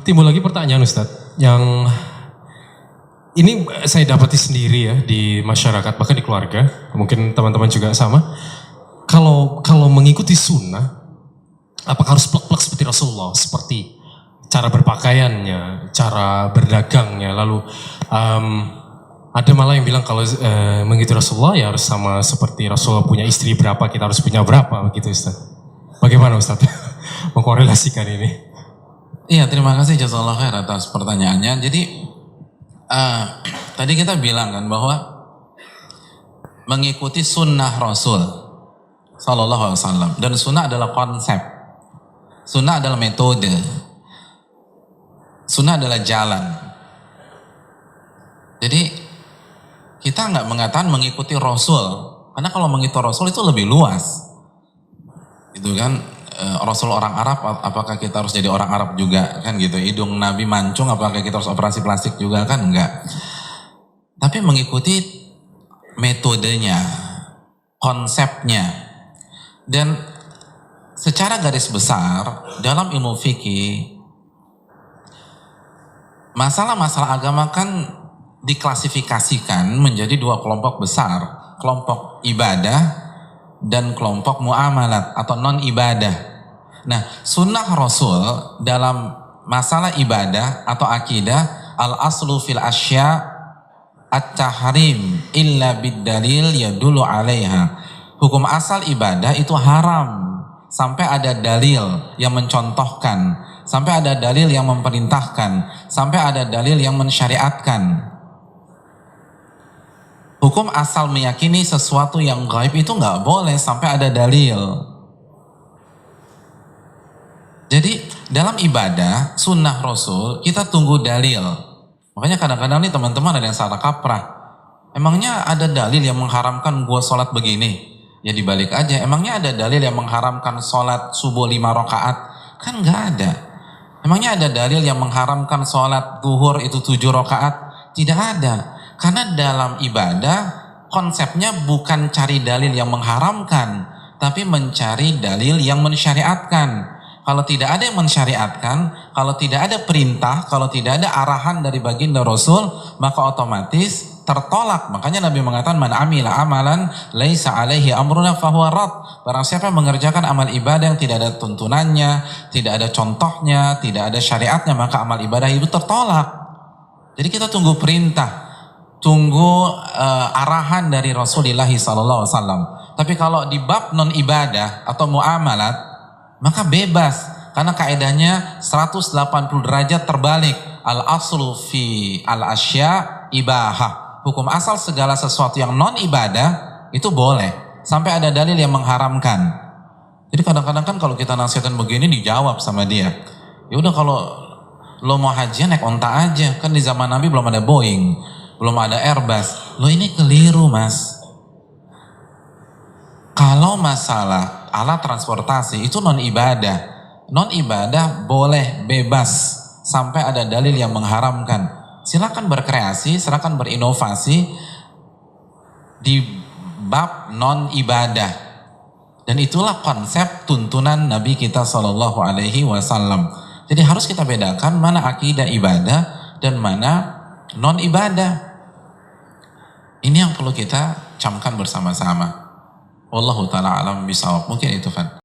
timbul lagi pertanyaan Ustadz, yang ini saya dapati sendiri ya di masyarakat, bahkan di keluarga, mungkin teman-teman juga sama. Kalau mengikuti sunnah, apakah harus plek-plek seperti Rasulullah, seperti cara berpakaiannya, cara berdagangnya, lalu ada malah yang bilang kalau mengikuti Rasulullah ya harus sama seperti Rasulullah punya istri berapa, kita harus punya berapa, begitu Ustaz. Bagaimana Ustaz mengkorelasikan ini? Iya, terima kasih jazakallahu khair atas pertanyaannya. Jadi tadi kita bilang kan bahwa mengikuti sunnah Rasul Sallallahu Alaihi Wasallam, dan sunnah adalah konsep, sunnah adalah metode, sunnah adalah jalan. Jadi kita nggak mengatakan mengikuti Rasul, karena kalau mengikuti Rasul itu lebih luas, gitu kan. Rasul orang Arab, apakah kita harus jadi orang Arab juga kan gitu? Hidung Nabi mancung, apakah kita harus operasi plastik juga kan? Enggak. Tapi mengikuti metodenya, konsepnya, dan secara garis besar dalam ilmu fikih, masalah-masalah agama kan diklasifikasikan menjadi dua kelompok besar, kelompok ibadah dan kelompok muamalat atau non ibadah. Nah, sunnah Rasul dalam masalah ibadah atau akidah, al aslu fil asya at-tahrim illa bid-dalil yadullu 'alaiha. Hukum asal ibadah itu haram sampai ada dalil yang mencontohkan, sampai ada dalil yang memerintahkan, sampai ada dalil yang mensyariatkan. Hukum asal meyakini sesuatu yang gaib itu nggak boleh sampai ada dalil. Jadi dalam ibadah sunnah Rasul kita tunggu dalil. Makanya kadang-kadang nih teman-teman ada yang salah kaprah. Emangnya ada dalil yang mengharamkan gua sholat begini? Ya dibalik aja. Emangnya ada dalil yang mengharamkan sholat subuh 5 rakaat? Kan nggak ada. Emangnya ada dalil yang mengharamkan sholat zuhur itu 7 rakaat? Tidak ada. Karena dalam ibadah konsepnya bukan cari dalil yang mengharamkan, tapi mencari dalil yang mensyariatkan. Kalau tidak ada yang mensyariatkan, kalau tidak ada perintah, kalau tidak ada arahan dari baginda Rasul, maka otomatis tertolak. Makanya Nabi mengatakan, man amila amalan laisa alaihi amruna fahuwa rad. Barang siapa yang mengerjakan amal ibadah yang tidak ada tuntunannya, tidak ada contohnya, tidak ada syariatnya, maka amal ibadah itu tertolak. Jadi kita tunggu perintah, tunggu arahan dari Rasulullah SAW. Tapi kalau di bab non ibadah atau muamalat, maka bebas, karena kaidahnya 180 derajat terbalik. Al aslu fi al asya ibahah. Hukum asal segala sesuatu yang non ibadah itu boleh sampai ada dalil yang mengharamkan. Jadi kadang-kadang kan kalau kita nasihatin begini dijawab sama dia, ya udah kalau lo mau haji naik onta aja, kan di zaman Nabi belum ada Boeing, belum ada Airbus. Lo ini keliru mas. Kalau masalah alat transportasi itu non ibadah. Non ibadah boleh bebas sampai ada dalil yang mengharamkan. Silakan berkreasi, silakan berinovasi di bab non ibadah. Dan itulah konsep tuntunan Nabi kita Shallallahu Alaihi Wasallam. Jadi harus kita bedakan mana akidah ibadah dan mana non ibadah. Ini yang perlu kita camkan bersama-sama. Wallahu ta'ala alam bisawab. Mungkin itu Fan.